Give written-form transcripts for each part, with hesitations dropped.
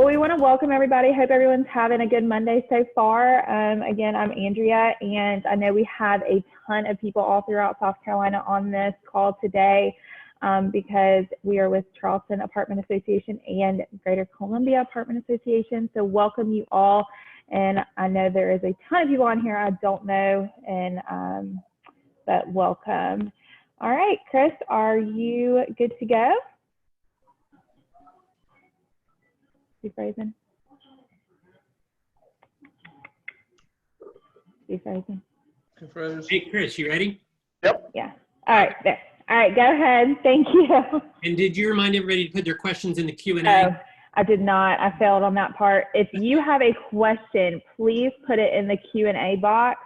Well, we want to welcome everybody. Hope everyone's having a good Monday so far. Again, I'm Andrea, and I know we have a ton of people all throughout South Carolina on this call today because we are with Charleston Apartment Association and Greater Columbia Apartment Association. So welcome you all. And I know there is a ton of people on here I don't know, but welcome. All right, Chris, are you good to go? You frozen? You frozen? Hey, Chris, you ready? Yep. Yeah. All right, there. All right, go ahead. Thank you. And did you remind everybody to put their questions in the Q&A? Oh, I did not. I failed on that part. If you have a question, please put it in the Q&A box.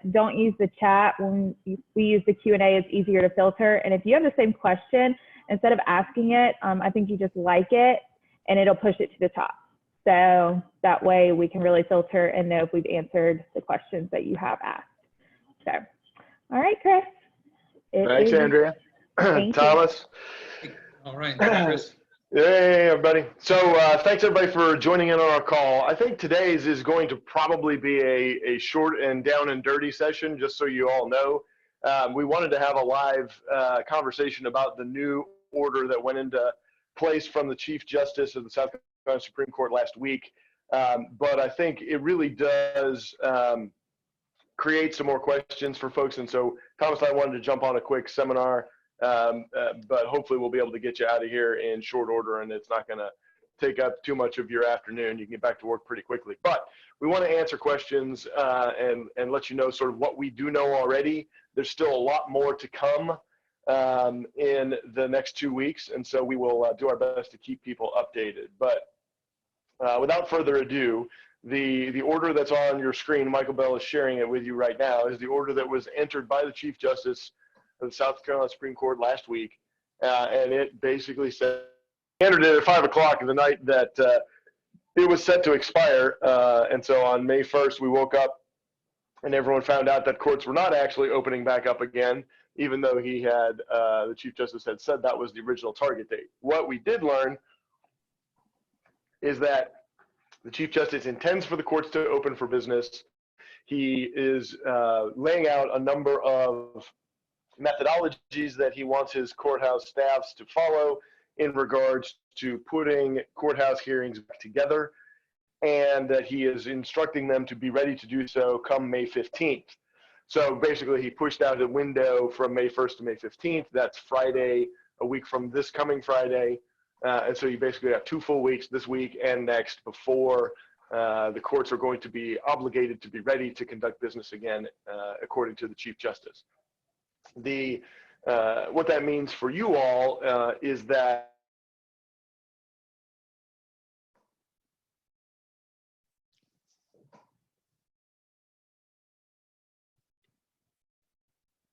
Don't use the chat. When we use the Q&A, it's easier to filter. And if you have the same question, instead of asking it, I think you just like it, and it'll push it to the top. So that way we can really filter and know if we've answered the questions that you have asked. So, all right, Chris. Thanks, Andrea. Thomas. All right, Chris. Hey, everybody. So thanks, everybody, for joining in on our call. I think today's is going to probably be a short and down and dirty session, just so you all know. We wanted to have a live conversation about the new order that went into place from the Chief Justice of the South Carolina Supreme Court last week. But I think it really does create some more questions for folks. And so Thomas and I wanted to jump on a quick seminar, but hopefully we'll be able to get you out of here in short order, and it's not going to take up too much of your afternoon. You can get back to work pretty quickly. But we want to answer questions and let you know sort of what we do know already. There's still a lot more to come in the next 2 weeks, and so we will do our best to keep people updated. But without further ado, the order that's on your screen, Michael Bell is sharing it with you right now, is the order that was entered by the Chief Justice of the South Carolina Supreme Court last week, and it basically said, entered it at 5 o'clock the night that it was set to expire, and so on May 1st we woke up and everyone found out that courts were not actually opening back up again, even though he had, the Chief Justice had said that was the original target date. What we did learn is that the Chief Justice intends for the courts to open for business. He is laying out a number of methodologies that he wants his courthouse staffs to follow in regards to putting courthouse hearings back together, and that he is instructing them to be ready to do so come May 15th. So basically, he pushed out a window from May 1st to May 15th. That's Friday, a week from this coming Friday. And so you basically have 2 full weeks, this week and next, before the courts are going to be obligated to be ready to conduct business again, according to the Chief Justice. What that means for you all is that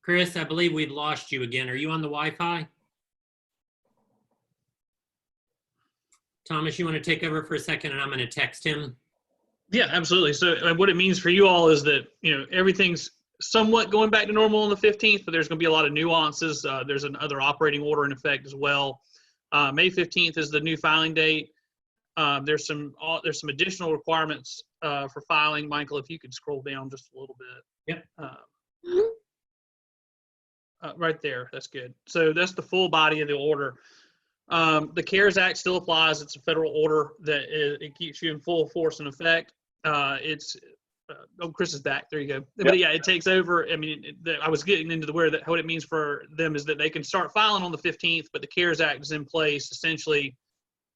Chris, I believe we've lost you again. Are you on the Wi-Fi? Thomas, you want to take over for a second, and I'm going to text him? Yeah, absolutely. So what it means for you all is that, everything's somewhat going back to normal on the 15th, but there's going to be a lot of nuances. There's another operating order in effect as well. May 15th is the new filing date. There's some additional requirements for filing. Michael, if you could scroll down just a little bit. Yep. Right there. That's good. So that's the full body of the order. The CARES Act still applies. It's a federal order that it keeps you in full force and effect. Chris is back. There you go. Yep. But yeah, it takes over. I mean, I was getting into what it means for them is that they can start filing on the 15th, but the CARES Act is in place. Essentially,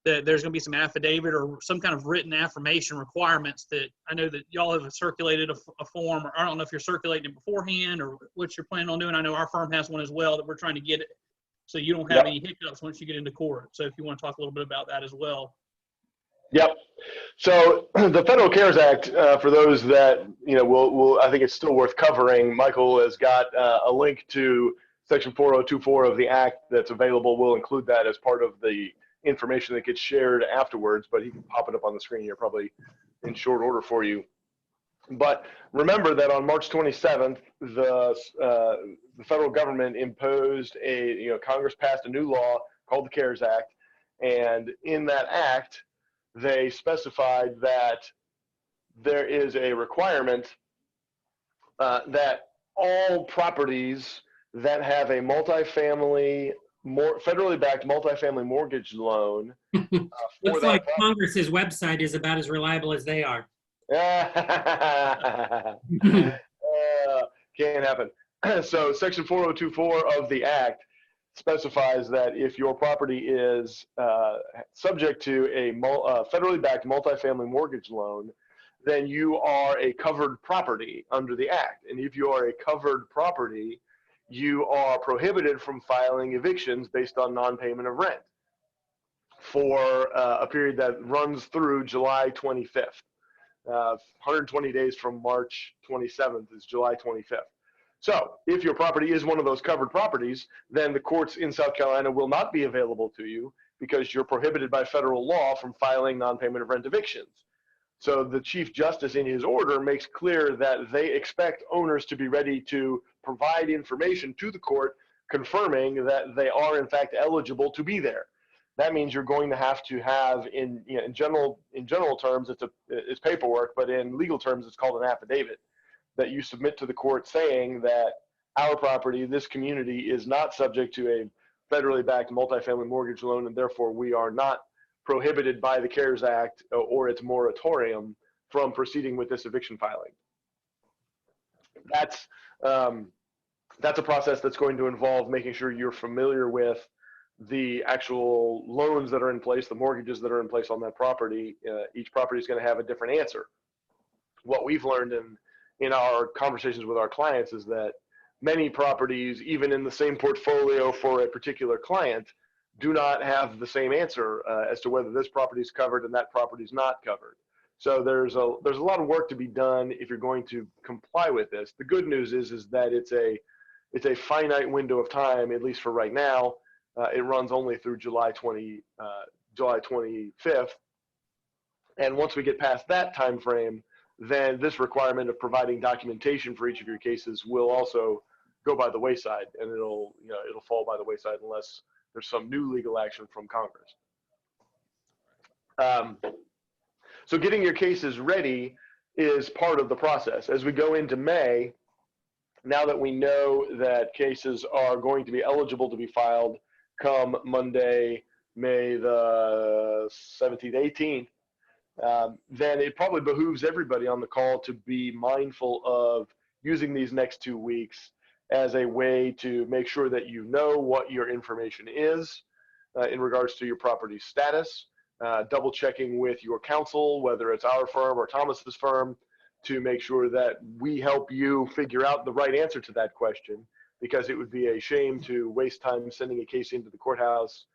that there's going to be some affidavit or some kind of written affirmation requirements that I know that y'all have circulated a form, or I don't know if you're circulating it beforehand or what you're planning on doing. I know our firm has one as well that we're trying to get it, so you don't have any hiccups once you get into court. So if you want to talk a little bit about that as well. Yep. So the Federal CARES Act, for those that, I think it's still worth covering. Michael has got a link to Section 4024 of the Act that's available. We'll include that as part of the information that gets shared afterwards, but he can pop it up on the screen here probably in short order for you. But remember that on March 27th, the federal government imposed Congress passed a new law called the CARES Act. And in that act, they specified that there is a requirement that all properties that have a federally backed multifamily mortgage loan. Looks like Congress's website is about as reliable as they are. Can't happen. So Section 4024 of the Act specifies that if your property is subject to a federally backed multifamily mortgage loan, then you are a covered property under the Act. And if you are a covered property, you are prohibited from filing evictions based on non-payment of rent for a period that runs through July 25th. 120 days from March 27th is July 25th. So if your property is one of those covered properties, then the courts in South Carolina will not be available to you because you're prohibited by federal law from filing non-payment of rent evictions. So the Chief Justice in his order makes clear that they expect owners to be ready to provide information to the court confirming that they are in fact eligible to be there. That means you're going to have in general terms, it's paperwork, but in legal terms, it's called an affidavit that you submit to the court saying that our property, this community, is not subject to a federally backed multifamily mortgage loan, and therefore we are not prohibited by the CARES Act or its moratorium from proceeding with this eviction filing. That's a process that's going to involve making sure you're familiar with the actual loans that are in place, the mortgages that are in place on that property. Each property is going to have a different answer. What we've learned in our conversations with our clients is that many properties, even in the same portfolio for a particular client, do not have the same answer as to whether this property is covered and that property is not covered. So there's a lot of work to be done if you're going to comply with this. The good news is that it's a finite window of time, at least for right now. It runs only through July 25th, and once we get past that time frame, then this requirement of providing documentation for each of your cases will also go by the wayside, and it'll fall by the wayside unless there's some new legal action from Congress. So getting your cases ready is part of the process. As we go into May, now that we know that cases are going to be eligible to be filed come Monday, May the 17th, 18th, then it probably behooves everybody on the call to be mindful of using these next 2 weeks as a way to make sure that you know what your information is in regards to your property's status, double checking with your counsel, whether it's our firm or Thomas's firm, to make sure that we help you figure out the right answer to that question, because it would be a shame to waste time sending a case into the courthouse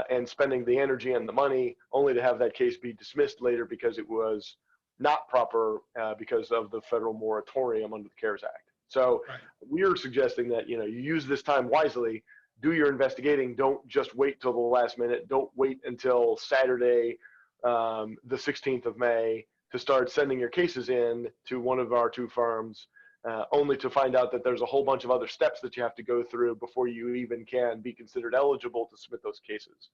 and spending the energy and the money only to have that case be dismissed later because it was not proper because of the federal moratorium under the CARES Act. So we're suggesting that you use this time wisely, do your investigating, don't just wait till the last minute, don't wait until Saturday, the 16th of May to start sending your cases in to one of our two firms, only to find out that there's a whole bunch of other steps that you have to go through before you even can be considered eligible to submit those cases.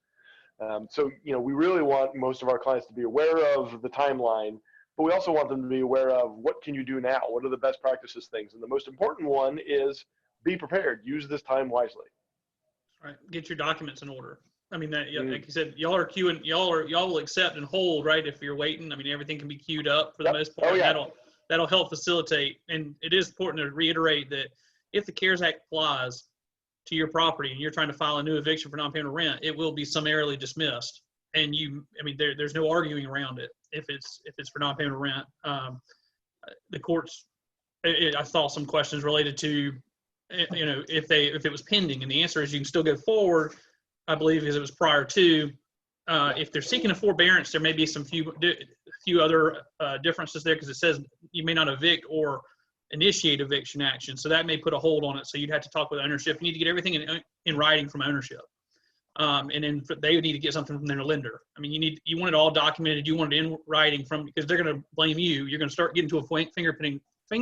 So we really want most of our clients to be aware of the timeline, but we also want them to be aware of what can you do now? What are the best practices things? And the most important one is be prepared. Use this time wisely. Right. Get your documents in order. I mean, like you said, y'all are queuing, y'all will accept and hold, right? If you're waiting, I mean, everything can be queued up for the most part. Oh, yeah. That'll help facilitate. And it is important to reiterate that if the CARES Act applies to your property and you're trying to file a new eviction for non-payment of rent, it will be summarily dismissed. And there's no arguing around it if it's for non-payment of rent. The courts, I saw some questions related to, if it was pending, and the answer is you can still go forward, I believe, because it was prior to. If they're seeking a forbearance, there may be some few other differences there, because it says you may not evict or initiate eviction action, so that may put a hold on it. So you'd have to talk with ownership. You need to get everything in writing from ownership, and then they would need to get something from their lender. I mean, you want it all documented. You want it in writing because they're going to blame you. You're going to start getting to a finger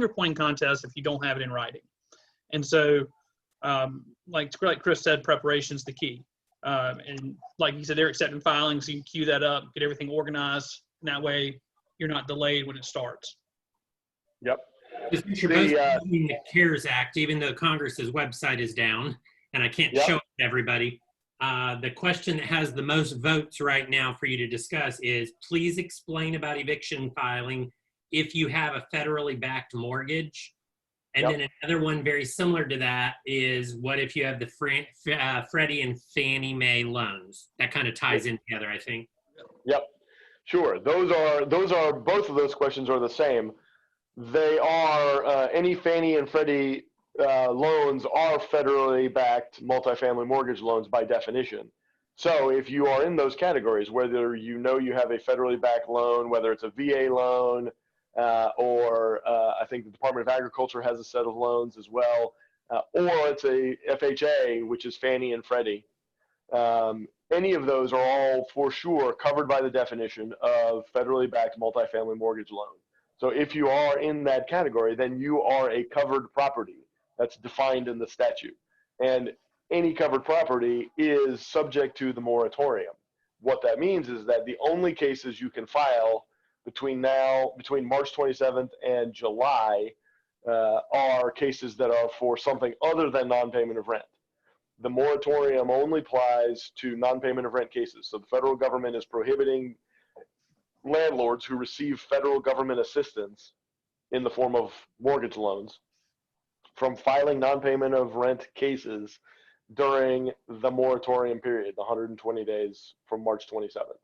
pointing contest if you don't have it in writing. And so, like Chris said, preparation is the key. And like you said, they're accepting filings. So you can queue that up, get everything organized. And that way you're not delayed when it starts. Yep. Since you're both using the CARES Act, even though Congress's website is down, and I can't show it to everybody, the question that has the most votes right now for you to discuss is, please explain about eviction filing if you have a federally backed mortgage. And then another one very similar to that is, what if you have the Freddie and Fannie Mae loans? That kind of ties in together, I think. Yep. Sure. Those are both of those questions are the same. They are any Fannie and Freddie loans are federally backed multifamily mortgage loans by definition. So if you are in those categories, whether you know you have a federally backed loan, whether it's a VA loan, or I think the Department of Agriculture has a set of loans as well, or it's a FHA, which is Fannie and Freddie. Any of those are all for sure covered by the definition of federally backed multifamily mortgage loan. So if you are in that category, then you are a covered property. That's defined in the statute. And any covered property is subject to the moratorium. What that means is that the only cases you can file between March 27th and July are cases that are for something other than non-payment of rent. The moratorium only applies to non-payment of rent cases. So the federal government is prohibiting landlords who receive federal government assistance in the form of mortgage loans from filing non-payment of rent cases during the moratorium period, the 120 days from March 27th.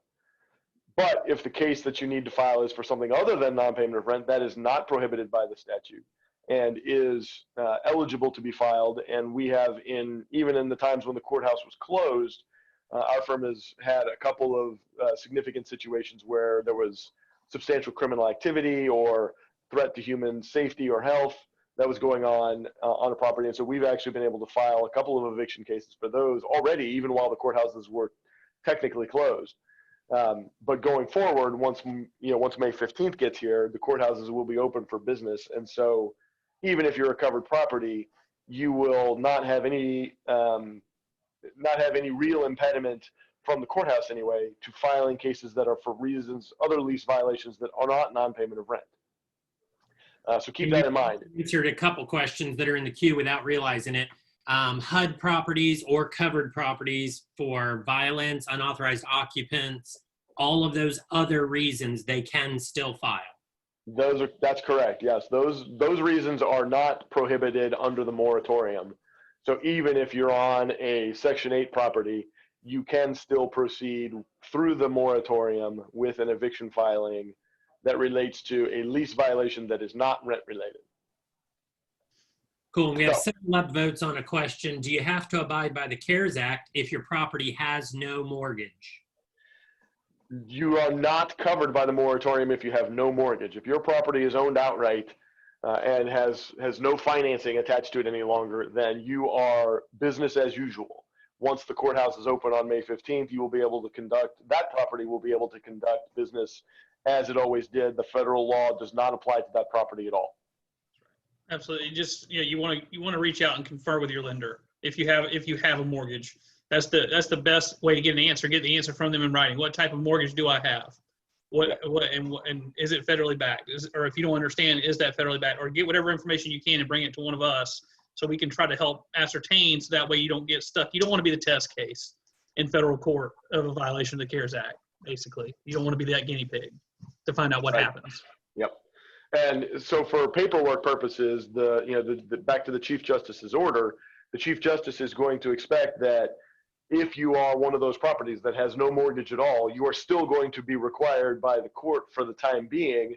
But if the case that you need to file is for something other than non-payment of rent, that is not prohibited by the statute and is eligible to be filed. And we have, even in the times when the courthouse was closed, our firm has had a couple of significant situations where there was substantial criminal activity or threat to human safety or health that was going on a property. And so we've actually been able to file a couple of eviction cases for those already, even while the courthouses were technically closed. But going forward, once May 15th gets here, the courthouses will be open for business. And so even if you're a covered property, you will not have any real impediment from the courthouse anyway to filing cases that are for other lease violations that are not non-payment of rent. So keep that in mind. You answered a couple questions that are in the queue without realizing it. HUD properties or covered properties for violence, unauthorized occupants, all of those other reasons they can still file. That's correct. Yes, those reasons are not prohibited under the moratorium. So even if you're on a Section 8 property, you can still proceed through the moratorium with an eviction filing that relates to a lease violation that is not rent related. Cool. We have 7 votes on a question. Do you have to abide by the CARES Act if your property has no mortgage? You are not covered by the moratorium if you have no mortgage. If your property is owned outright and has no financing attached to it any longer, then you are business as usual. Once the courthouse is open on May 15th, that property will be able to conduct business as it always did. The federal law does not apply to that property at all. Absolutely. Just, you want to reach out and confer with your lender if you have a mortgage. That's the best way to get the answer from them in writing. What type of mortgage do I have? And is it federally backed? Or if you don't understand, is that federally backed? Or get whatever information you can and bring it to one of us so we can try to help ascertain, so that way you don't get stuck. You don't want to be the test case in federal court of a violation of the CARES Act, basically. You don't want to be that guinea pig to find out what happens. Yep. And so for paperwork purposes, back to the Chief Justice's order, the Chief Justice is going to expect that if you are one of those properties that has no mortgage at all, you are still going to be required by the court for the time being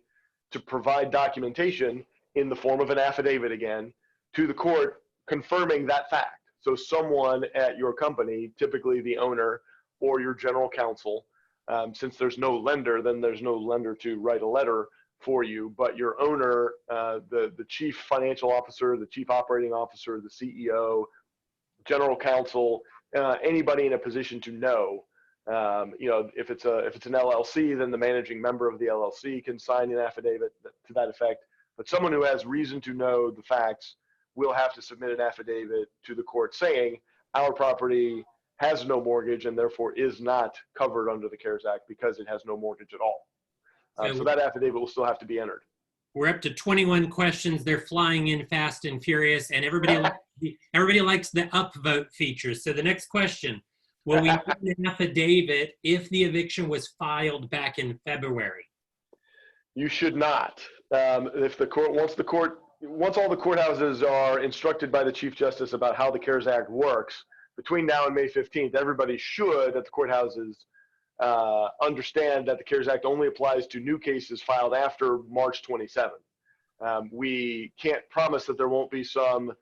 to provide documentation in the form of an affidavit again to the court confirming that fact. So someone at your company, typically the owner or your general counsel, since there's no lender, then there's no lender to write a letter for you, but your owner, the chief financial officer, the chief operating officer, the CEO, general counsel, anybody in a position to know, if it's an LLC, then the managing member of the LLC can sign an affidavit to that effect. But someone who has reason to know the facts will have to submit an affidavit to the court saying our property has no mortgage and therefore is not covered under the CARES Act because it has no mortgage at all. So that affidavit will still have to be entered. We're up to 21 questions. They're flying in fast and furious, and everybody likes the upvote feature. So the next question, will we need an affidavit if the eviction was filed back in February? You should not. If the court, once all the courthouses are instructed by the Chief Justice about how the CARES Act works, between now and May 15th, everybody should at the courthouses understand that the CARES Act only applies to new cases filed after March 27th. We can't promise that there won't be some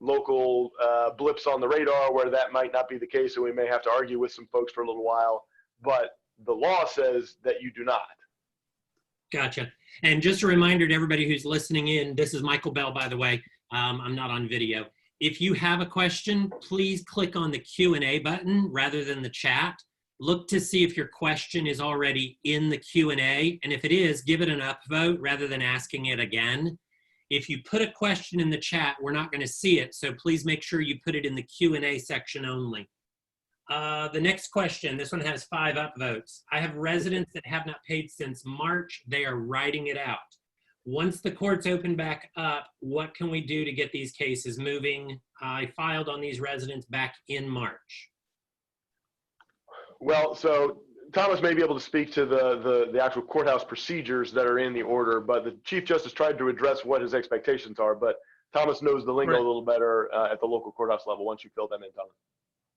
local blips on the radar where that might not be the case, and we may have to argue with some folks for a little while, but the law says that you do not. Gotcha. And just a reminder to everybody who's listening in, this is Michael Bell, by the way. I'm not on video. If you have a question, please click on the Q&A button rather than the chat. Look to see if your question is already in the Q&A, and if it is, give it an upvote rather than asking it again. If you put a question in the chat, we're not going to see it, so please make sure you put it in the Q&A section only. The next question, this one has 5 upvotes. I have residents that have not paid since March. They are writing it out. Once the courts open back up, what can we do to get these cases moving? I filed on these residents back in March. Well, so Thomas may be able to speak to the actual courthouse procedures that are in the order, but the Chief Justice tried to address what his expectations are, but Thomas knows the lingo a little better at the local courthouse level once you fill them in, Thomas.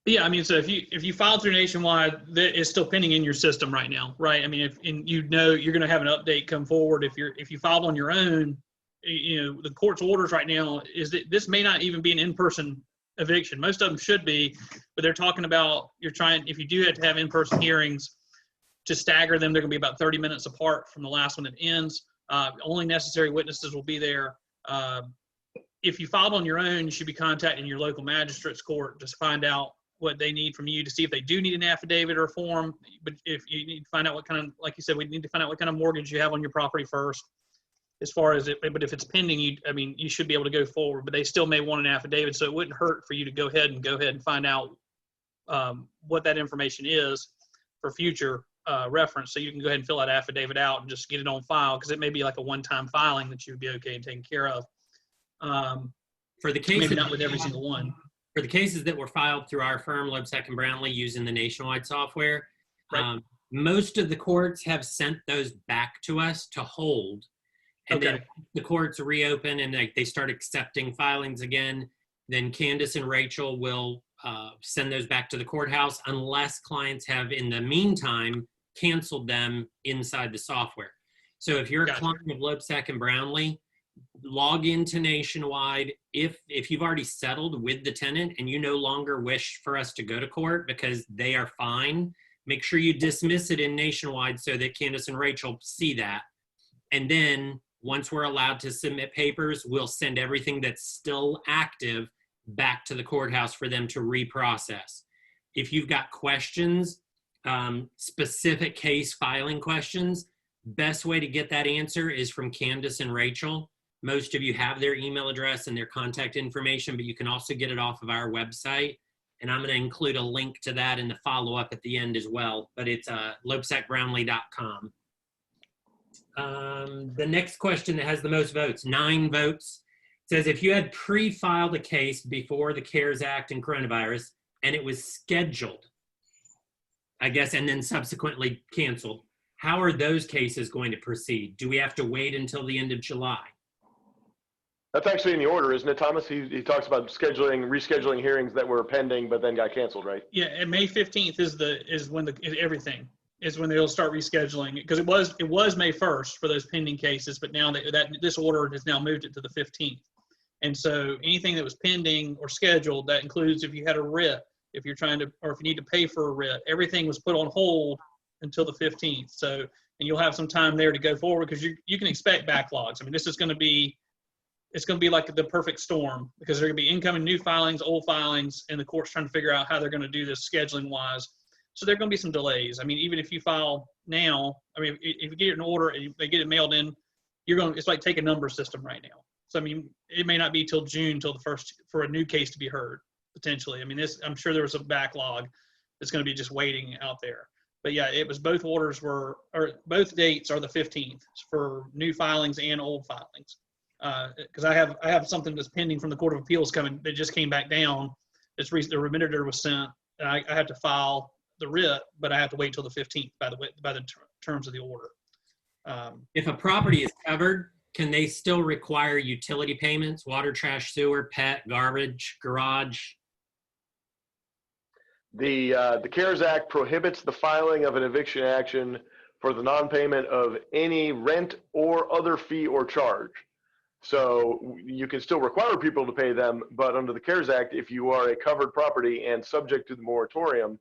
Yeah, I mean, so if you file through Nationwide, it's still pending in your system right now, right? I mean, you're going to have an update come forward. If you filed on your own, the court's orders right now is that this may not even be an in-person eviction. Most of them should be, but they're talking about if you do have to have in-person hearings, to stagger them, they're going to be about 30 minutes apart from the last one that ends. Only necessary witnesses will be there. If you filed on your own, you should be contacting your local magistrate's court to find out what they need from you to see if they do need an affidavit or a form. But if you need to find out what kind of, like you said, we need to find out what kind of mortgage you have on your property first. As far as it, but if it's pending, you should be able to go forward. But they still may want an affidavit, so it wouldn't hurt for you to go ahead and find out what that information is for future reference. So you can go ahead and fill that affidavit out and just get it on file, because it may be like a one-time filing that you would be okay and taken care of. For the cases, maybe not with every single one. For the cases that were filed through our firm, Loebsack and Brownlee, using the Nationwide software, right. Most of the courts have sent those back to us to hold. And then the courts reopen and they start accepting filings again, then Candace and Rachel will send those back to the courthouse unless clients have, in the meantime, canceled them inside the software. So if you're a client of Loebsack and Brownlee, log into Nationwide. If you've already settled with the tenant and you no longer wish for us to go to court because they are fine, make sure you dismiss it in Nationwide so that Candace and Rachel see that. And then once we're allowed to submit papers, we'll send everything that's still active back to the courthouse for them to reprocess. If you've got questions, specific case filing questions, best way to get that answer is from Candace and Rachel. Most of you have their email address and their contact information, but you can also get it off of our website. And I'm going to include a link to that in the follow-up at the end as well, but it's loebsackbrownlee.com. The next question that has the most votes, 9 votes, says if you had pre-filed a case before the CARES Act and coronavirus and it was scheduled, I guess, and then subsequently canceled, how are those cases going to proceed? Do we have to wait until the end of July? That's actually in the order, isn't it, Thomas? He talks about rescheduling hearings that were pending but then got canceled, right? Yeah, and May 15th is when they'll start rescheduling, because it was May 1st for those pending cases, but now this order has now moved it to the 15th. And so anything that was pending or scheduled, that includes if you had a writ, if you need to pay for a writ, everything was put on hold until the 15th. So, and you'll have some time there to go forward, because you can expect backlogs. I mean, this is going to be, it's going to be like the perfect storm, because there are going to be incoming new filings, old filings, and the court's trying to figure out how they're going to do this scheduling wise. So there are going to be some delays. I mean, even if you file now, I mean, if you get an order and they get it mailed in, it's like take a number system right now. So, I mean, it may not be till June till the first for a new case to be heard, potentially. I mean, I'm sure there was a backlog. that's going to be just waiting out there. But yeah, it was both both dates are the 15th for new filings and old filings. Because I have something that's pending from the Court of Appeals coming that just came back down. The remitter was sent. And I have to file the writ, but I have to wait till the 15th by the terms of the order. If a property is covered, can they still require utility payments, water, trash, sewer, pet, garbage, garage? The CARES Act prohibits the filing of an eviction action for the non-payment of any rent or other fee or charge. So you can still require people to pay them, but under the CARES Act, if you are a covered property and subject to the moratorium,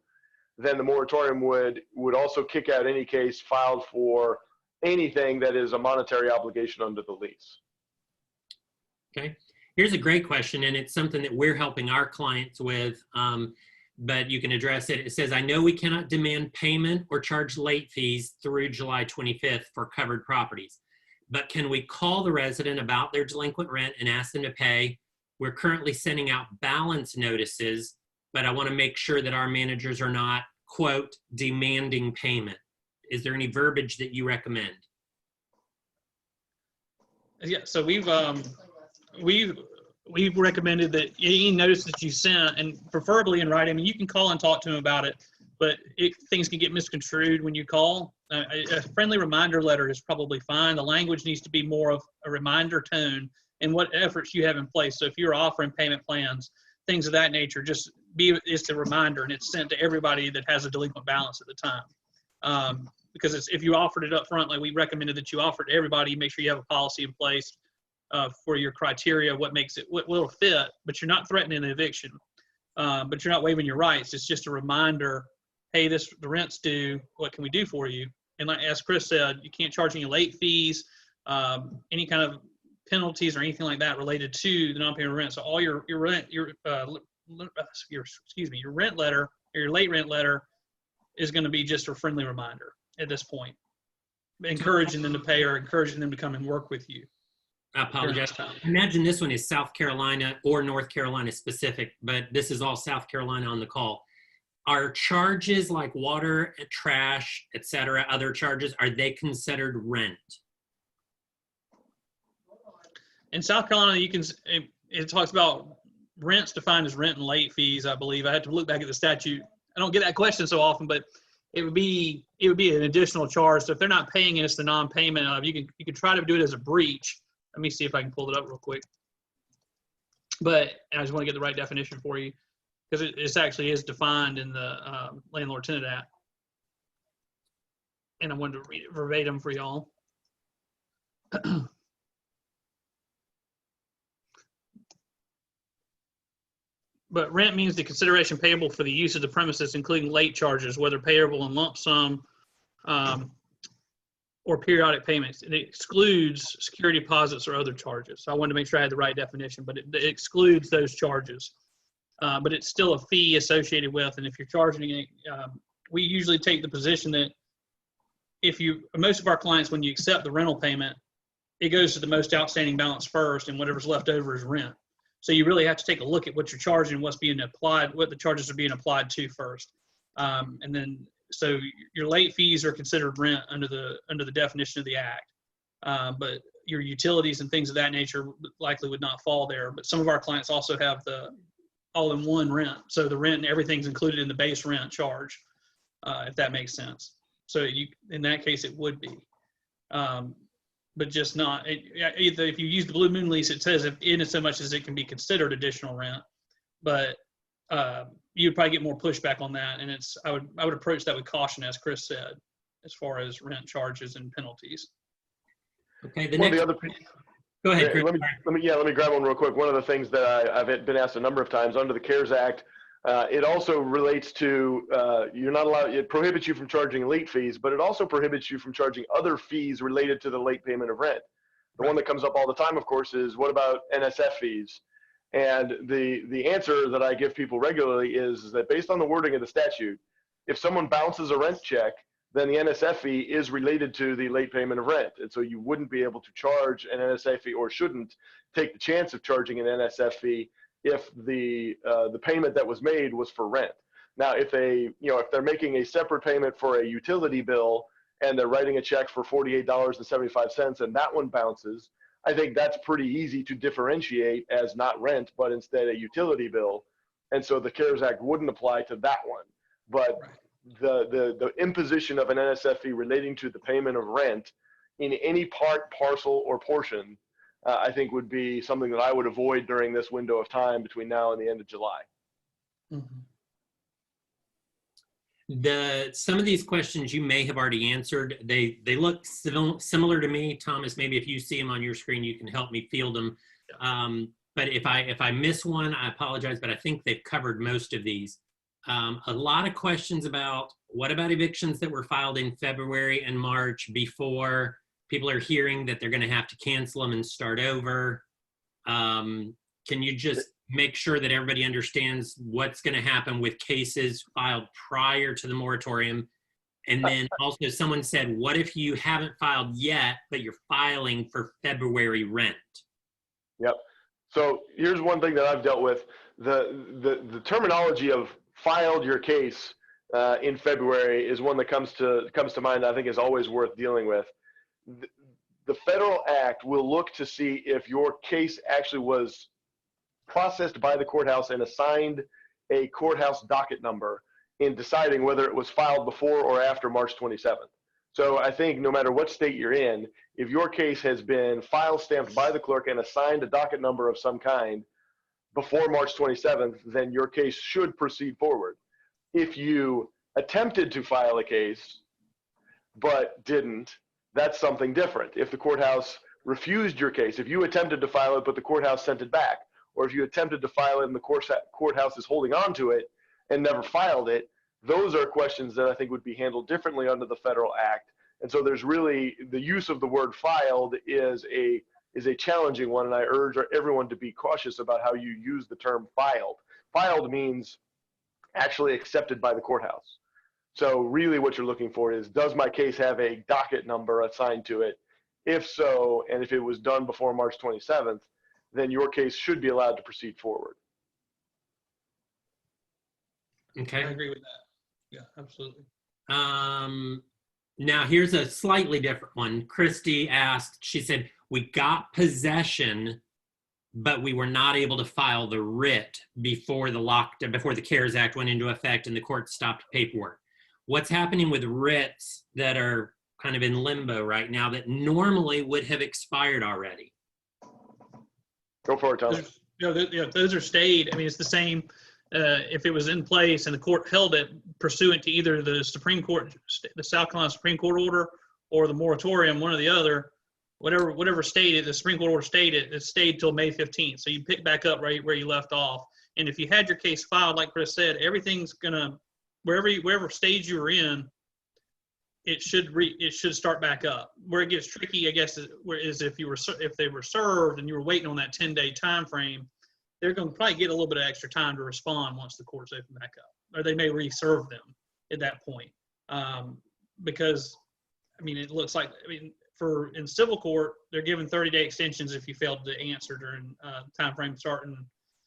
then the moratorium would also kick out any case filed for anything that is a monetary obligation under the lease. Okay, here's a great question, and it's something that we're helping our clients with, but you can address it. It says, I know we cannot demand payment or charge late fees through July 25th for covered properties, but can we call the resident about their delinquent rent and ask them to pay? We're currently sending out balance notices, but I want to make sure that our managers are not, quote, demanding payment. Is there any verbiage that you recommend? Yeah, so we've recommended that any notice that you sent, and preferably in writing, I mean, you can call and talk to them about it, but things can get misconstrued when you call. A friendly reminder letter is probably fine. The language needs to be more of a reminder tone and what efforts you have in place. So if you're offering payment plans, things of that nature, it's a reminder, and it's sent to everybody that has a delinquent balance at the time. Because if you offered it up front, like we recommended that you offer it to everybody, make sure you have a policy in place for your criteria, what will fit, but you're not threatening an eviction, but you're not waiving your rights. It's just a reminder, hey, the rent's due, what can we do for you? And like, as Chris said, you can't charge any late fees, any kind of penalties or anything like that related to the non-payment rent. So all your rent, your rent letter or your late rent letter is going to be just a friendly reminder at this point, encouraging them to pay or encouraging them to come and work with you. I apologize. Imagine this one is South Carolina or North Carolina specific, but this is all South Carolina on the call. Are charges like water, trash, etc., other charges, are they considered rent? In South Carolina, it talks about rents defined as rent and late fees, I believe. I had to look back at the statute. I don't get that question so often, but it would be an additional charge. So if they're not paying us the non-payment of, you can try to do it as a breach. Let me see if I can pull it up real quick. But I just want to get the right definition for you, because it actually is defined in the Landlord-Tenant Act. And I wanted to read it verbatim for y'all. But rent means the consideration payable for the use of the premises, including late charges, whether payable in lump sum or periodic payments. It excludes security deposits or other charges. So I wanted to make sure I had the right definition, but it excludes those charges. But it's still a fee associated with, and if you're charging it, we usually take the position that most of our clients, when you accept the rental payment, it goes to the most outstanding balance first, and whatever's left over is rent. So you really have to take a look at what you're charging, what's being applied, what the charges are being applied to first. And then, so your late fees are considered rent under the definition of the act. But your utilities and things of that nature likely would not fall there. But some of our clients also have the all-in-one rent. So the rent and everything's included in the base rent charge, if that makes sense. So in that case, it would be. But just not, if you use the Blue Moon lease, it says in so much as it can be considered additional rent, but you'd probably get more pushback on that. And I would approach that with caution, as Chris said, as far as rent charges and penalties. Okay. Go ahead, Chris. Let me grab one real quick. One of the things that I've been asked a number of times under the CARES Act, it also relates to you're not allowed. It prohibits you from charging late fees, but it also prohibits you from charging other fees related to the late payment of rent. The one that comes up all the time, of course, is what about NSF fees? And the answer that I give people regularly is that based on the wording of the statute, if someone bounces a rent check, then the NSF fee is related to the late payment of rent. And so you wouldn't be able to charge an NSF fee, or shouldn't take the chance of charging an NSF fee if the payment that was made was for rent. Now, if if they're making a separate payment for a utility bill and they're writing a check for $48.75 and that one bounces, I think that's pretty easy to differentiate as not rent, but instead a utility bill. And so the CARES Act wouldn't apply to that one. But the imposition of an NSF fee relating to the payment of rent in any part, parcel, or portion, I think would be something that I would avoid during this window of time between now and the end of July. Mm-hmm. Some of these questions you may have already answered. They look similar to me. Thomas, maybe if you see them on your screen, you can help me field them. But if I miss one, I apologize, but I think they've covered most of these. A lot of questions about what about evictions that were filed in February and March before people are hearing that they're going to have to cancel them and start over. Can you just make sure that everybody understands what's going to happen with cases filed prior to the moratorium? And then also someone said, what if you haven't filed yet, but you're filing for February rent? Yep. So here's one thing that I've dealt with. The terminology of filed your case in February is one that comes to mind. I think is always worth dealing with. The federal act will look to see if your case actually was processed by the courthouse and assigned a courthouse docket number in deciding whether it was filed before or after March 27th. So I think no matter what state you're in, if your case has been file stamped by the clerk and assigned a docket number of some kind before March 27th, then your case should proceed forward. If you attempted to file a case but didn't, that's something different. If the courthouse refused your case, if you attempted to file it but the courthouse sent it back, or if you attempted to file it and the courthouse is holding on to it and never filed it, those are questions that I think would be handled differently under the federal act. And so there's really, the use of the word filed is a challenging one, and I urge everyone to be cautious about how you use the term filed. Filed means actually accepted by the courthouse. So really what you're looking for is, does my case have a docket number assigned to it? If so, and if it was done before March 27th, then your case should be allowed to proceed forward. Okay. I agree with that. Yeah, absolutely. Now here's a slightly different one. Christy asked, she said, we got possession, but we were not able to file the writ before the CARES Act went into effect and the court stopped paperwork. What's happening with writs that are kind of in limbo right now that normally would have expired already? Go for it, Thomas. Those are stayed. I mean, it's the same. If it was in place and the court held it pursuant to either the Supreme Court, the South Carolina Supreme Court order, or the moratorium, one or the other, whatever stated, the Supreme Court order stated, it stayed till May 15th. So you pick back up right where you left off. And if you had your case filed, like Chris said, everything's gonna, wherever stage you were in, it should start back up. Where it gets tricky, I guess, is if they were served and you were waiting on that 10-day time frame, they're going to probably get a little bit of extra time to respond once the courts open back up, or they may reserve them at that point. Because, I mean, it looks like, in civil court, they're given 30-day extensions if you failed to answer during time frame starting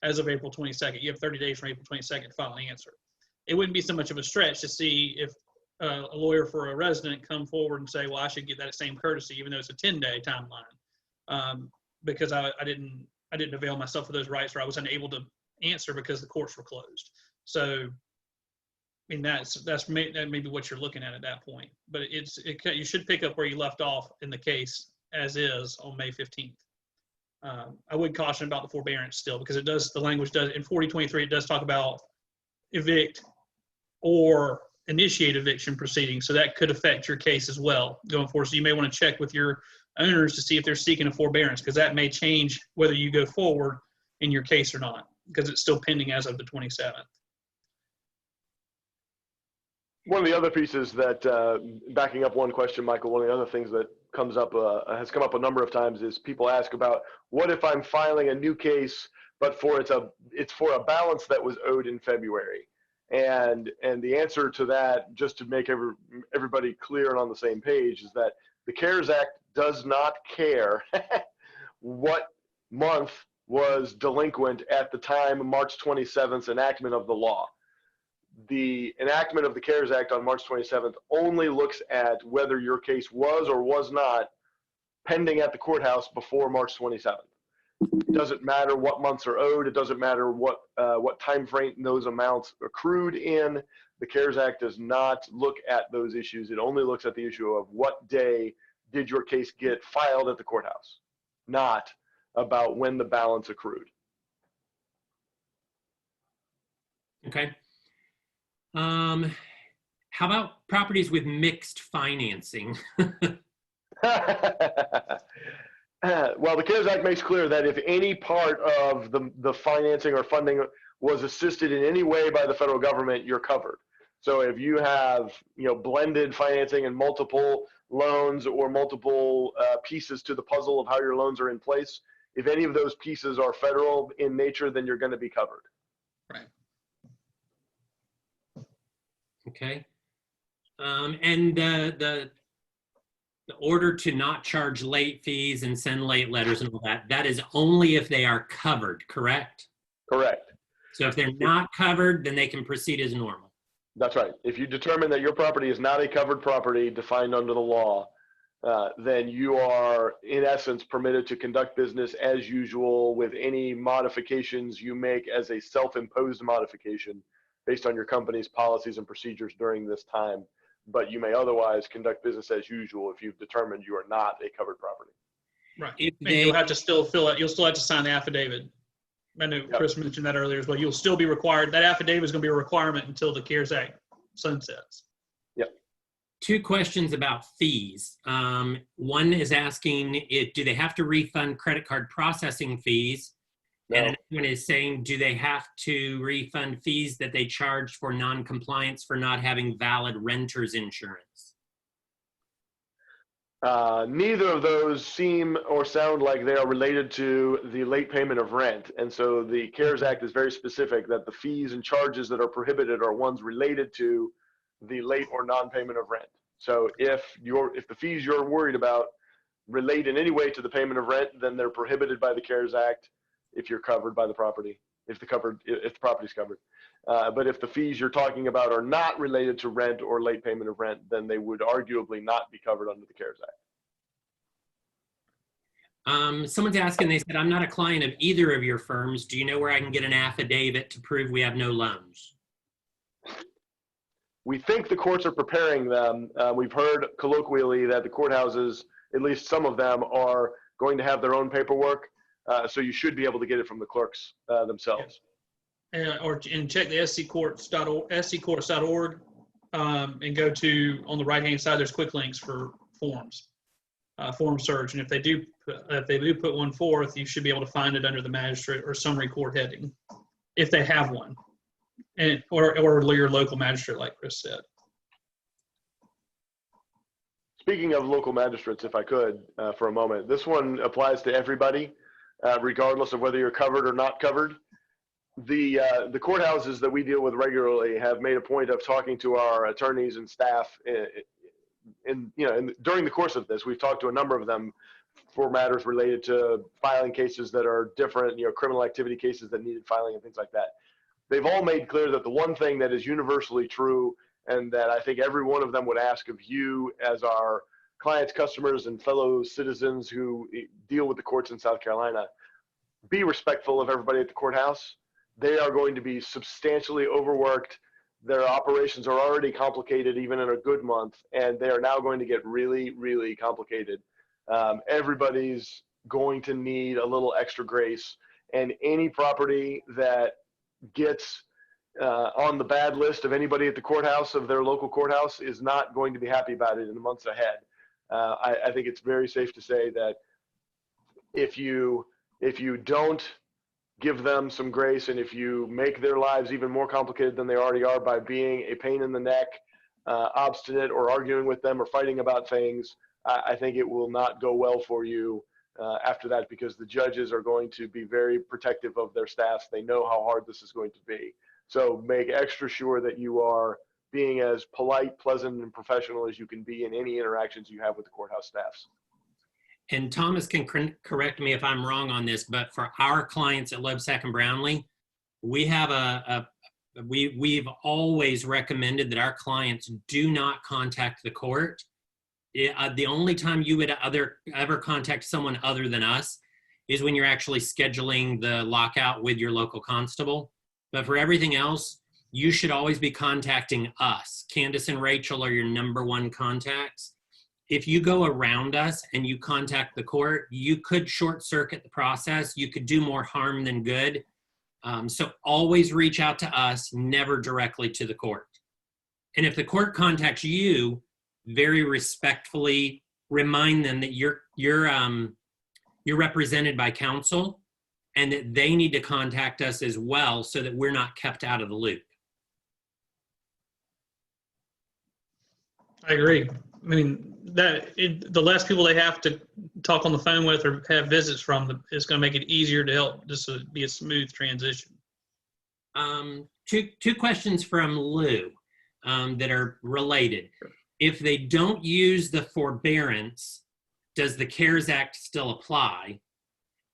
as of April 22nd. You have 30 days from April 22nd to file an answer. It wouldn't be so much of a stretch to see if a lawyer for a resident come forward and say, well, I should get that same courtesy, even though it's a 10-day timeline, because I didn't avail myself of those rights, or I was unable to answer because the courts were closed. So, I mean, that may be what you're looking at that point. But you should pick up where you left off in the case as is on May 15th. I would caution about the forbearance still, because the language does, in 4023, it does talk about evict or initiate eviction proceedings. So that could affect your case as well going forward. So you may want to check with your owners to see if they're seeking a forbearance, because that may change whether you go forward in your case or not, because it's still pending as of the 27th. One of the other pieces that, backing up one question, Michael, one of the other things that comes up, has come up a number of times, is people ask about, what if I'm filing a new case, but it's for a balance that was owed in February? And the answer to that, just to make everybody clear and on the same page, is that the CARES Act does not care what month was delinquent at the time March 27th's enactment of the law. the enactment of the CARES Act on March 27th only looks at whether your case was or was not pending at the courthouse before March 27th. It doesn't matter what months are owed. It doesn't matter what time frame those amounts accrued in. The CARES Act does not look at those issues. It only looks at the issue of what day did your case get filed at the courthouse, not about when the balance accrued. Okay. How about properties with mixed financing? Well, the CARES Act makes clear that if any part of the financing or funding was assisted in any way by the federal government, you're covered. So if you have, blended financing and multiple loans or multiple pieces to the puzzle of how your loans are in place, if any of those pieces are federal in nature, then you're going to be covered. Right. Okay. And the order to not charge late fees and send late letters and all that, that is only if they are covered, correct? Correct. So if they're not covered, then they can proceed as normal. That's right. If you determine that your property is not a covered property defined under the law, then you are, in essence, permitted to conduct business as usual with any modifications you make as a self-imposed modification based on your company's policies and procedures during this time. But you may otherwise conduct business as usual if you've determined you are not a covered property. Right. And you'll have to still fill out, you'll still have to sign the affidavit. I know Chris mentioned that earlier as well. You'll still be required, that affidavit is going to be a requirement until the CARES Act sunsets. Yep. Two questions about fees. One is asking, do they have to refund credit card processing fees? No. And another one is saying, do they have to refund fees that they charged for non-compliance for not having valid renter's insurance? Neither of those seem or sound like they are related to the late payment of rent. And so the CARES Act is very specific that the fees and charges that are prohibited are ones related to the late or non-payment of rent. So if the fees you're worried about relate in any way to the payment of rent, then they're prohibited by the CARES Act if you're covered by the property, if the property's covered. But if the fees you're talking about are not related to rent or late payment of rent, then they would arguably not be covered under the CARES Act. Someone's asking, they said, I'm not a client of either of your firms. Do you know where I can get an affidavit to prove we have no loans? We think the courts are preparing them. We've heard colloquially that the courthouses, at least some of them, are going to have their own paperwork. So you should be able to get it from the clerks themselves. And check the sccourts.org and go to, on the right-hand side, there's quick links for forms, form search. And if they do put one forth, you should be able to find it under the magistrate or summary court heading, if they have one, and or your local magistrate, like Chris said. Speaking of local magistrates, if I could, for a moment, this one applies to everybody, regardless of whether you're covered or not covered. The courthouses that we deal with regularly have made a point of talking to our attorneys and staff. During the course of this, we've talked to a number of them for matters related to filing cases that are different, criminal activity cases that needed filing and things like that. They've all made clear that the one thing that is universally true, and that I think every one of them would ask of you as our clients, customers, and fellow citizens who deal with the courts in South Carolina, be respectful of everybody at the courthouse. They are going to be substantially overworked. Their operations are already complicated, even in a good month, and they are now going to get really, really complicated. Everybody's going to need a little extra grace, and any property that gets on the bad list of anybody at the courthouse, of their local courthouse, is not going to be happy about it in the months ahead. I think it's very safe to say that if you don't give them some grace, and if you make their lives even more complicated than they already are by being a pain in the neck, obstinate, or arguing with them or fighting about things, I think it will not go well for you after that, because the judges are going to be very protective of their staffs. They know how hard this is going to be. So make extra sure that you are being as polite, pleasant, and professional as you can be in any interactions you have with the courthouse staffs. And Thomas can correct me if I'm wrong on this, but for our clients at Loebsack and Brownlee, we have a We've always recommended that our clients do not contact the court. The only time you would ever contact someone other than us is when you're actually scheduling the lockout with your local constable. But for everything else, you should always be contacting us. Candace and Rachel are your number one contacts. If you go around us and you contact the court, you could short circuit the process. You could do more harm than good. So always reach out to us, never directly to the court. And if the court contacts you, very respectfully remind them that you're represented by counsel and that they need to contact us as well so that we're not kept out of the loop. I agree. I mean, the less people they have to talk on the phone with or have visits from, it's going to make it easier to help this to be a smooth transition. Two questions from Lou that are related. If they don't use the forbearance, does the CARES Act still apply?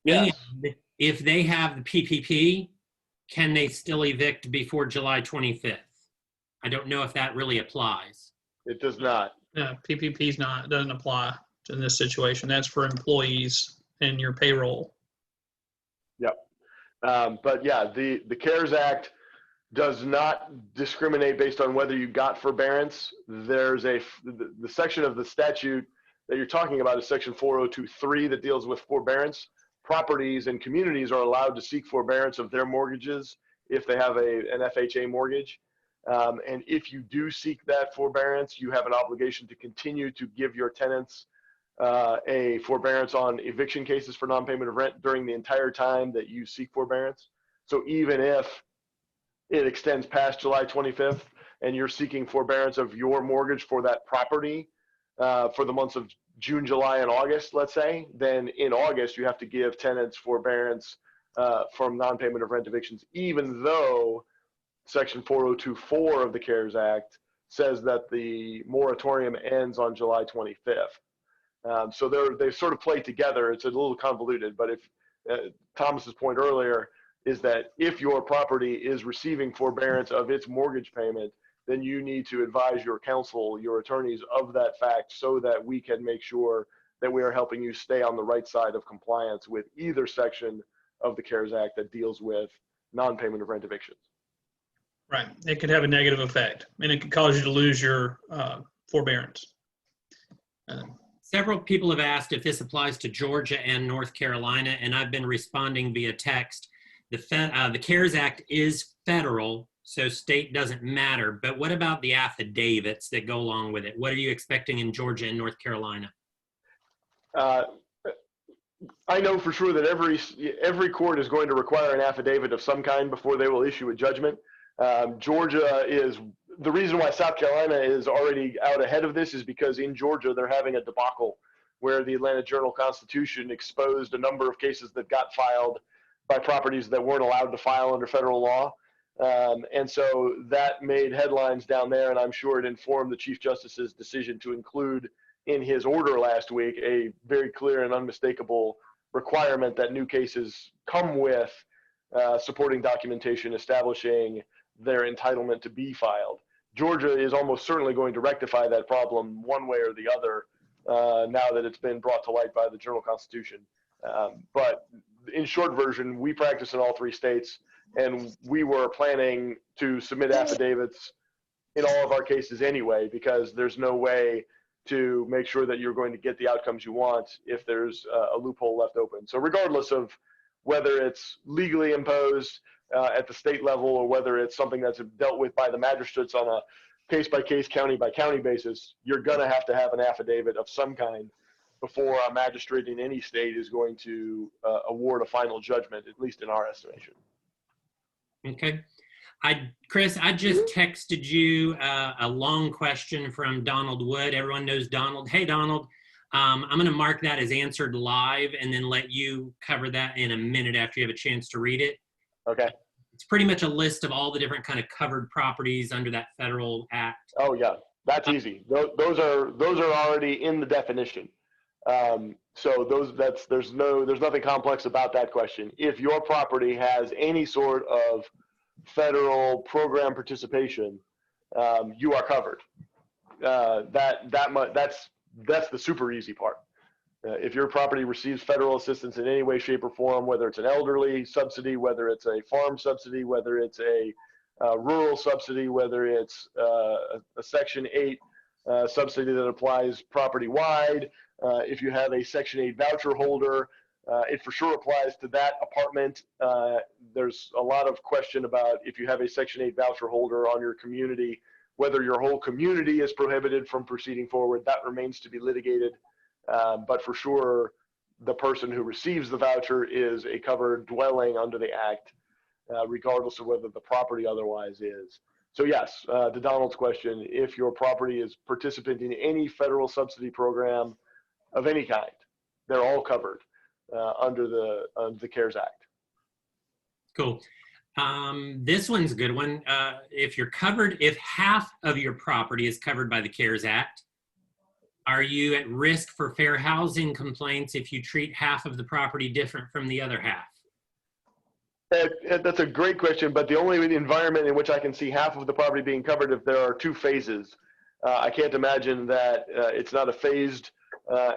Yes. And if they have the PPP, can they still evict before July 25th? I don't know if that really applies. It does not. No, PPP's doesn't apply in this situation. That's for employees and your payroll. Yep. But yeah, the CARES Act does not discriminate based on whether you got forbearance. There's the section of the statute that you're talking about is section 4023 that deals with forbearance. Properties and communities are allowed to seek forbearance of their mortgages if they have an FHA mortgage. And if you do seek that forbearance, you have an obligation to continue to give your tenants a forbearance on eviction cases for non-payment of rent during the entire time that you seek forbearance. So even if it extends past July 25th and you're seeking forbearance of your mortgage for that property for the months of June, July, and August, let's say, then in August you have to give tenants forbearance from non-payment of rent evictions, even though Section 4024 of the CARES Act says that the moratorium ends on July 25th. So they sort of play together. It's a little convoluted, but if Thomas's point earlier is that if your property is receiving forbearance of its mortgage payment, then you need to advise your counsel, your attorneys of that fact so that we can make sure that we are helping you stay on the right side of compliance with either section of the CARES Act that deals with non-payment of rent evictions. Right. It could have a negative effect, and it could cause you to lose your forbearance. Several people have asked if this applies to Georgia and North Carolina, and I've been responding via text. The CARES Act is federal, so state doesn't matter. But what about the affidavits that go along with it? What are you expecting in Georgia and North Carolina? I know for sure that every court is going to require an affidavit of some kind before they will issue a judgment. Georgia is the reason why South Carolina is already out ahead of this is because in Georgia they're having a debacle where the Atlanta Journal-Constitution exposed a number of cases that got filed by properties that weren't allowed to file under federal law. And so that made headlines down there, and I'm sure it informed the Chief Justice's decision to include in his order last week a very clear and unmistakable requirement that new cases come with supporting documentation establishing their entitlement to be filed. Georgia is almost certainly going to rectify that problem one way or the other now that it's been brought to light by the Journal-Constitution. But in short version, we practice in all three states, and we were planning to submit affidavits in all of our cases anyway, because there's no way to make sure that you're going to get the outcomes you want if there's a loophole left open. So regardless of whether it's legally imposed at the state level or whether it's something that's dealt with by the magistrates on a case-by-case, county-by-county basis, you're going to have an affidavit of some kind before a magistrate in any state is going to award a final judgment, at least in our estimation. Okay. Chris, I just texted you a long question from Donald Wood. Everyone knows Donald. Hey, Donald. I'm going to mark that as answered live and then let you cover that in a minute after you have a chance to read it. Okay. It's pretty much a list of all the different kind of covered properties under that federal act. Oh yeah, that's easy. Those are already in the definition. So there's nothing complex about that question. If your property has any sort of federal program participation, you are covered. That's the super easy part. If your property receives federal assistance in any way, shape, or form, whether it's an elderly subsidy, whether it's a farm subsidy, whether it's a rural subsidy, whether it's a Section 8 subsidy that applies property-wide, if you have a Section 8 voucher holder, it for sure applies to that apartment. There's a lot of question about if you have a Section 8 voucher holder on your community, whether your whole community is prohibited from proceeding forward. That remains to be litigated. But for sure, the person who receives the voucher is a covered dwelling under the Act, regardless of whether the property otherwise is. So yes, to Donald's question, if your property is participating in any federal subsidy program of any kind, they're all covered under the CARES Act. Cool. This one's a good one. If half of your property is covered by the CARES Act, are you at risk for fair housing complaints if you treat half of the property different from the other half? That's a great question, but the only environment in which I can see half of the property being covered if there are two phases. I can't imagine that it's not a phased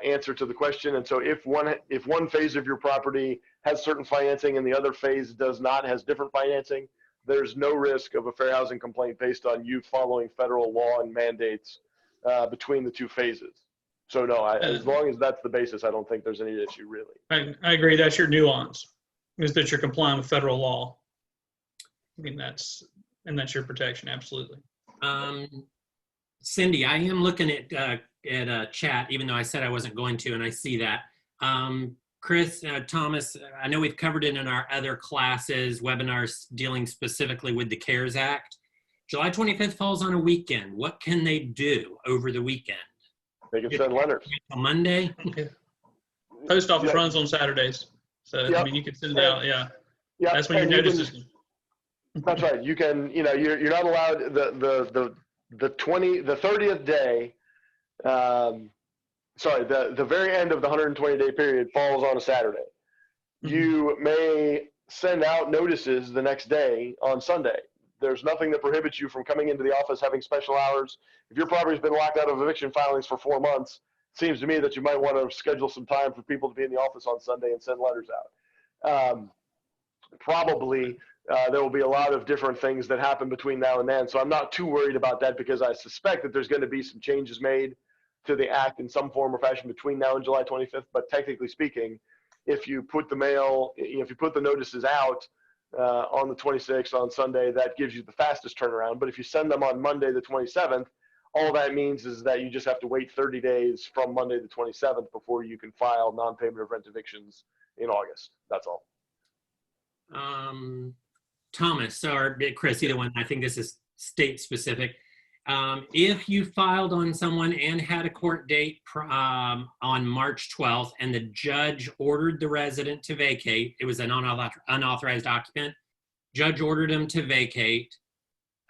answer to the question. And so if one phase of your property has certain financing and the other phase does not, has different financing, there's no risk of a fair housing complaint based on you following federal law and mandates between the two phases. So no, as long as that's the basis, I don't think there's any issue really. I agree. That's your nuance, is that you're complying with federal law. I mean, that's your protection, absolutely. Cindy, I am looking at a chat, even though I said I wasn't going to, and I see that. Chris, Thomas, I know we've covered it in our other classes, webinars dealing specifically with the CARES Act. July 25th falls on a weekend. What can they do over the weekend? They can send letters. On Monday? Okay. Post office runs on Saturdays. So, yep. I mean, you can send it out, yeah. Yeah. That's when your notices. That's right. You can, you're not allowed the 30th day, the very end of the 120-day period falls on a Saturday. Mm-hmm. You may send out notices the next day on Sunday. There's nothing that prohibits you from coming into the office, having special hours. If your property's been locked out of eviction filings for 4 months, it seems to me that you might want to schedule some time for people to be in the office on Sunday and send letters out. Probably there will be a lot of different things that happen between now and then. So I'm not too worried about that because I suspect that there's going to be some changes made to the Act in some form or fashion between now and July 25th. But technically speaking, if you put the notices out on the 26th on Sunday, that gives you the fastest turnaround. But if you send them on Monday the 27th, all that means is that you just have to wait 30 days from Monday the 27th before you can file non-payment of rent evictions in August. That's all. Thomas or Chris, either one, I think this is state specific. If you filed on someone and had a court date on March 12th and the judge ordered the resident to vacate, it was an unauthorized occupant, judge ordered them to vacate,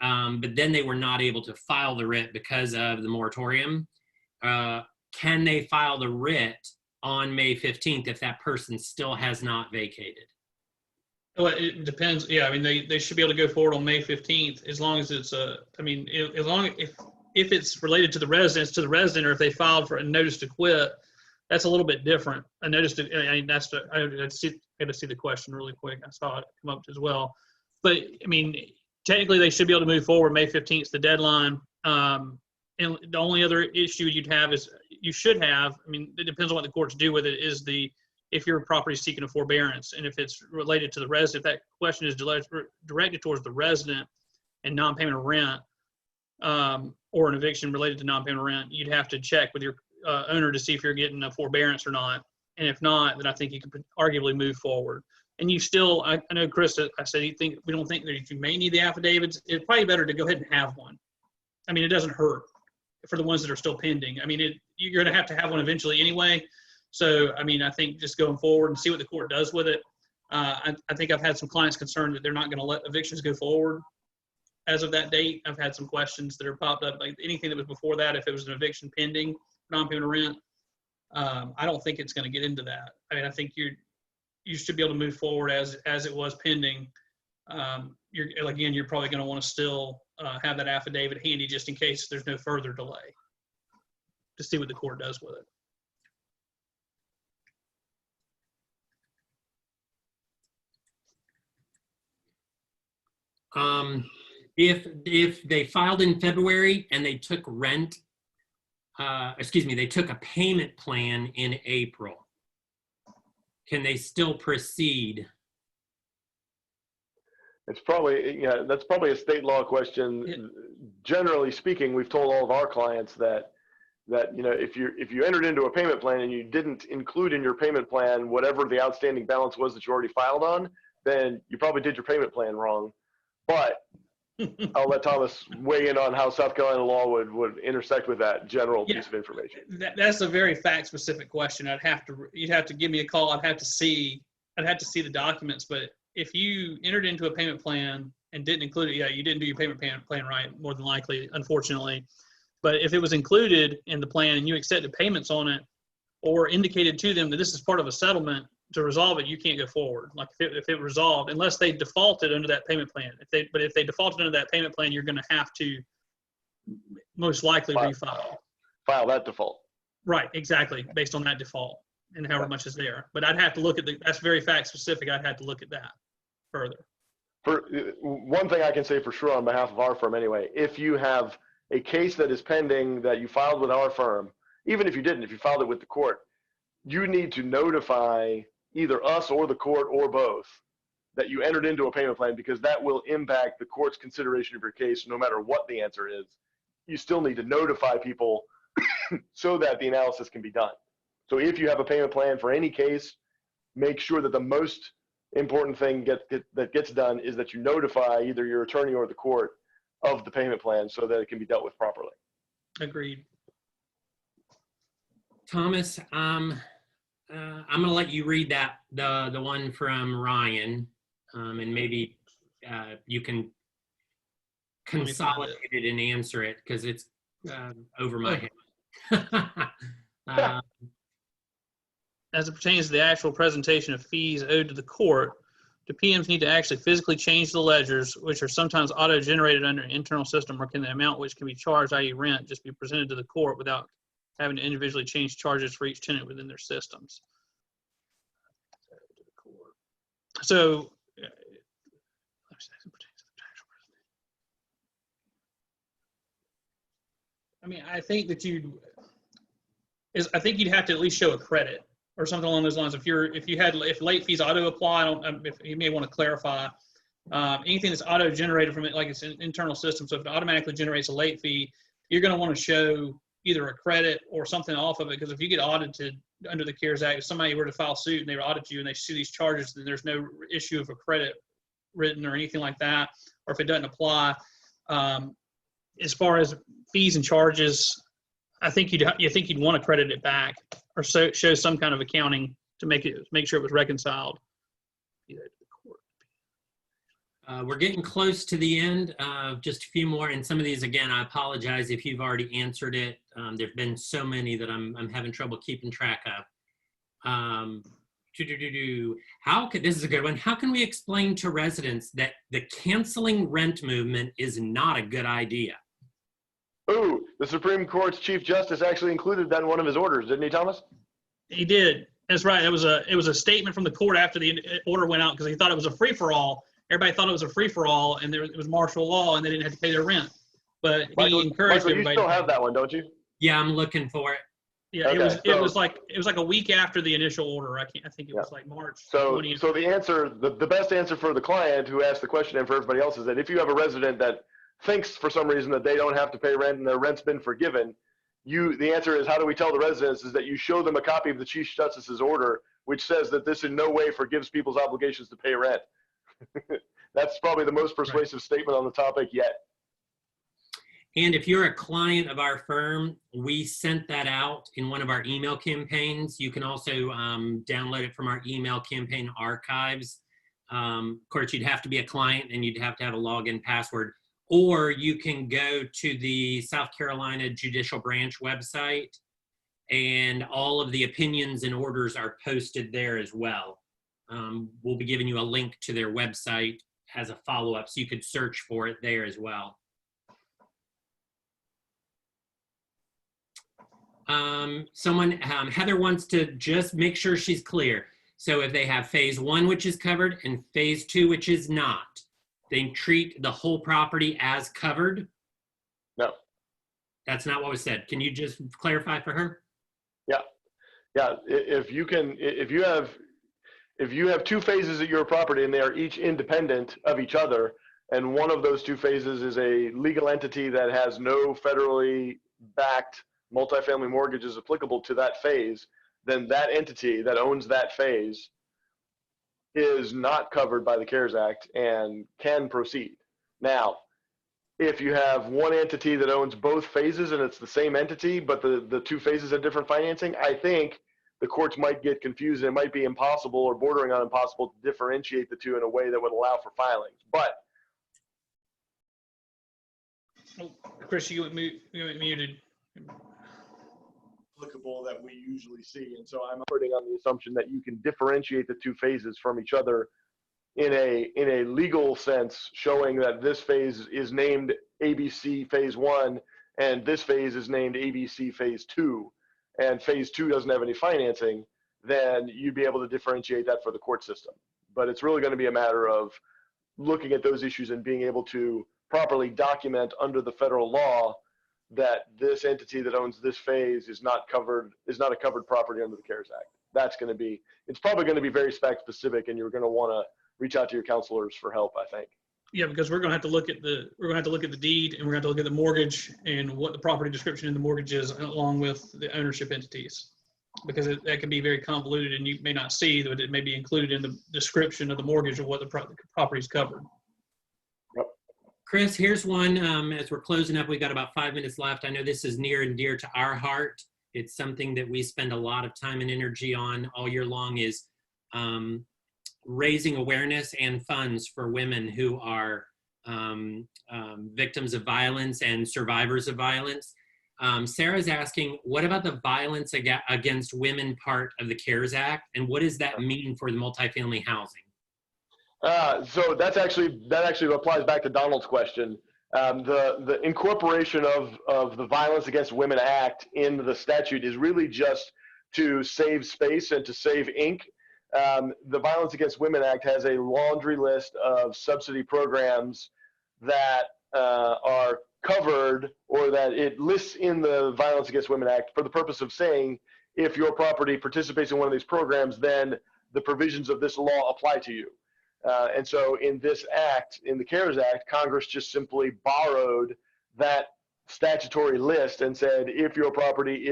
but then they were not able to file the writ because of the moratorium, can they file the writ on May 15th if that person still has not vacated? Well, it depends. Yeah, I mean, they should be able to go forward on May 15th as long as it's if it's related to the resident, or if they filed for a notice to quit, that's a little bit different. A notice to, I mean, I had to see the question really quick. I saw it come up as well. But I mean, technically they should be able to move forward. May 15th is the deadline. And the only other issue you'd have is you should have, I mean, it depends on what the courts do with it, is if your property is seeking a forbearance, and if it's related to the resident, if that question is directed towards the resident and non-payment of rent, or an eviction related to non-payment of rent, you'd have to check with your owner to see if you're getting a forbearance or not. And if not, then I think you could arguably move forward. And you still, I know Chris, I said we don't think that you may need the affidavits. It's probably better to go ahead and have one. I mean, it doesn't hurt for the ones that are still pending. I mean, you're going to have one eventually anyway. So, I mean, I think just going forward and see what the court does with it. I think I've had some clients concerned that they're not going to let evictions go forward as of that date. I've had some questions that are popped up, like anything that was before that, if it was an eviction pending, non-payment of rent. I don't think it's going to get into that. I mean, I think you should be able to move forward as it was pending. you're probably going to want to still have that affidavit handy just in case there's no further delay, to see what the court does with it. If they filed in February and they took rent, they took a payment plan in April, can they still proceed? It's probably, that's probably a state law question. Yeah. Generally speaking, we've told all of our clients that if you entered into a payment plan and you didn't include in your payment plan whatever the outstanding balance was that you already filed on, then you probably did your payment plan wrong. But I'll let Thomas weigh in on how South Carolina law would intersect with that general piece of information. That's a very fact-specific question. You'd have to give me a call. I'd have to see the documents. But if you entered into a payment plan and didn't include it, you didn't do your payment plan right, more than likely, unfortunately. But if it was included in the plan and you accepted payments on it, or indicated to them that this is part of a settlement, to resolve it, you can't go forward. Like if it resolved, unless they defaulted under that payment plan. If they defaulted under that payment plan, you're going to have to most likely refile. File that default. Right, exactly, based on that default and however much is there. But I'd have to look at that's very fact specific. I'd have to look at that further. For one thing I can say for sure on behalf of our firm anyway, if you have a case that is pending that you filed with our firm, even if you didn't, if you filed it with the court, you need to notify either us or the court or both that you entered into a payment plan, because that will impact the court's consideration of your case no matter what the answer is. You still need to notify people so that the analysis can be done. So if you have a payment plan for any case, make sure that the most important thing that gets done is that you notify either your attorney or the court of the payment plan so that it can be dealt with properly. Agreed. Thomas, I'm going to let you read the one from Ryan, and maybe you can consolidate it and answer it, because it's over my head. As it pertains to the actual presentation of fees owed to the court, do PMs need to actually physically change the ledgers, which are sometimes auto-generated under an internal system, or can the amount which can be charged, i.e. rent, just be presented to the court without having to individually change charges for each tenant within their systems? So, I mean, I think you'd have to at least show a credit or something along those lines. If late fees auto apply, if you may want to clarify, anything that's auto generated from it, like it's an internal system. So if it automatically generates a late fee, you're going to want to show either a credit or something off of it. Because if you get audited under the CARES Act, if somebody were to file suit and they audit you and they see these charges, then there's no issue of a credit written or anything like that. Or if it doesn't apply, as far as fees and charges, I think you'd want to credit it back or show some kind of accounting to make sure it was reconciled. We're getting close to the end. Just a few more, and some of these, again, I apologize if you've already answered it. There've been so many that I'm having trouble keeping track of. This is a good one. How can we explain to residents that the canceling rent movement is not a good idea? Ooh, the Supreme Court's Chief Justice actually included that in one of his orders, didn't he, Thomas? He did. That's right. It was a statement from the court after the order went out, because he thought it was a free-for-all. Everybody thought it was a free-for-all, and it was martial law, and they didn't have to pay their rent. But he encouraged everybody. You still have that one, don't you? Yeah, I'm looking for it. Yeah, okay, it was like a week after the initial order. I think it was like March. So the answer, the best answer for the client who asked the question and for everybody else is that if you have a resident that thinks for some reason that they don't have to pay rent and their rent's been forgiven, the answer is, how do we tell the residents, is that you show them a copy of the Chief Justice's order, which says that this in no way forgives people's obligations to pay rent. That's probably the most persuasive statement on the topic yet. And if you're a client of our firm, we sent that out in one of our email campaigns. You can also download it from our email campaign archives. Of course, you'd have to be a client and you'd have to have a login password. Or you can go to the South Carolina Judicial Branch website, and all of the opinions and orders are posted there as well. We'll be giving you a link to their website as a follow-up, so you could search for it there as well. Heather wants to just make sure she's clear. So if they have phase 1, which is covered, and phase 2, which is not, they treat the whole property as covered? No. That's not what was said. Can you just clarify for her? Yeah. Yeah. If you have 2 phases at your property and they are each independent of each other, and one of those 2 phases is a legal entity that has no federally backed multifamily mortgages applicable to that phase, then that entity that owns that phase is not covered by the CARES Act and can proceed. Now, if you have one entity that owns both phases and it's the same entity, but the 2 phases have different financing, I think the courts might get confused and it might be impossible or bordering on impossible to differentiate the 2 in a way that would allow for filings. But Chris, you went muted. Applicable that we usually see, and so I'm operating on the assumption that you can differentiate the 2 phases from each other in a legal sense, showing that this phase is named ABC phase 1 and this phase is named ABC phase 2, and phase 2 doesn't have any financing, then you'd be able to differentiate that for the court system. But it's really going to be a matter of looking at those issues and being able to properly document under the federal law that this entity that owns this phase is not a covered property under the CARES Act. It's probably going to be very spec specific, and you're going to want to reach out to your counselors for help, I think. Yeah, because we're going to have to look at the deed, and we're going to have to look at the mortgage and what the property description in the mortgage is, along with the ownership entities, because that can be very convoluted, and you may not see that it may be included in the description of the mortgage of what the property is covered. Chris, here's one. As we're closing up, we've got about 5 minutes left. I know this is near and dear to our heart. It's something that we spend a lot of time and energy on all year long, is raising awareness and funds for women who are victims of violence and survivors of violence. Sarah's asking, what about the violence against women part of the CARES Act, and what does that mean for the multifamily housing? So that actually applies back to Donald's question. The incorporation of the Violence Against Women Act in the statute is really just to save space and to save ink. The Violence Against Women Act has a laundry list of subsidy programs that are covered, or that it lists in the Violence Against Women Act for the purpose of saying, if your property participates in one of these programs, then the provisions of this law apply to you. And so in this act, in the CARES Act, Congress just simply borrowed that statutory list and said, if your property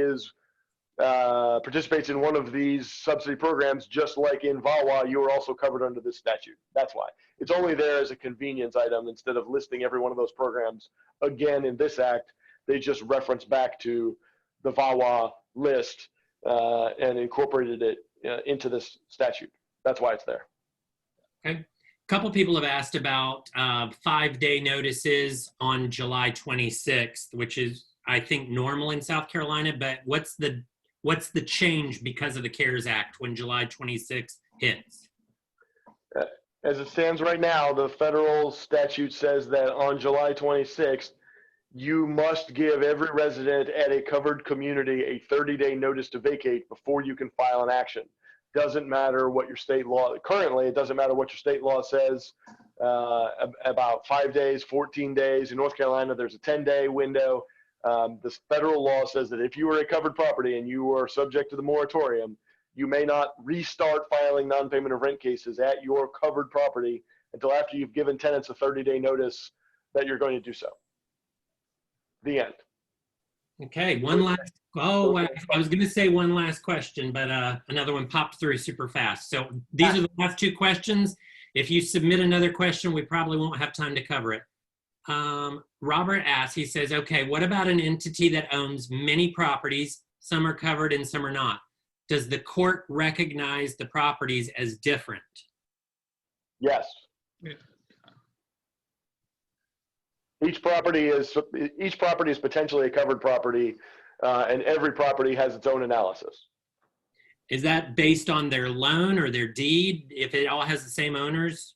participates in one of these subsidy programs, just like in VAWA, you are also covered under this statute. That's why. It's only there as a convenience item. Instead of listing every one of those programs again in this act, they just reference back to the VAWA list and incorporated it into this statute. That's why it's there. Okay. A couple people have asked about 5-day notices on July 26th, which is, I think, normal in South Carolina, but what's the change because of the CARES Act when July 26th hits? As it stands right now, the federal statute says that on July 26th, you must give every resident at a covered community a 30-day notice to vacate before you can file an action. Doesn't matter what your state law, currently it doesn't matter what your state law says about 5 days, 14 days. In North Carolina, there's a 10-day window. The federal law says that if you are a covered property and you are subject to the moratorium, you may not restart filing non-payment of rent cases at your covered property until after you've given tenants a 30-day notice that you're going to do so. The end. Okay, one last, I was going to say one last question, but another one popped through super fast. So these are the last 2 questions. If you submit another question, we probably won't have time to cover it. Robert asks, he says, okay, what about an entity that owns many properties? Some are covered and some are not. Does the court recognize the properties as different? Yes. Yeah. Each property is potentially a covered property, and every property has its own analysis. Is that based on their loan or their deed, if it all has the same owners?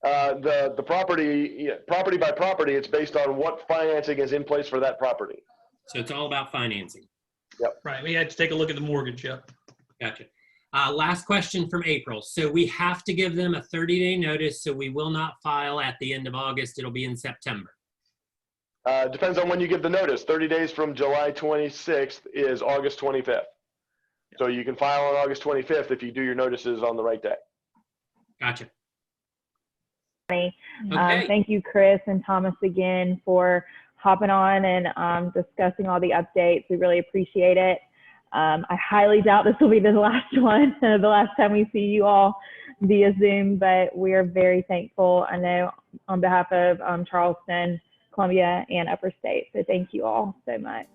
The property, property by property, it's based on what financing is in place for that property. So it's all about financing. Yep. Right. We had to take a look at the mortgage. Yep. Gotcha. Last question from April. So we have to give them a 30-day notice, so we will not file at the end of August. It'll be in September. Depends on when you give the notice. 30 days from July 26th is August 25th. So you can file on August 25th if you do your notices on the right day. Gotcha. Okay. Okay. Thank you, Chris and Thomas, again for hopping on and discussing all the updates. We really appreciate it. I highly doubt this will be the last one, the last time we see you all via Zoom, but we are very thankful, I know, on behalf of Charleston, Columbia, and Upper State. So thank you all so much.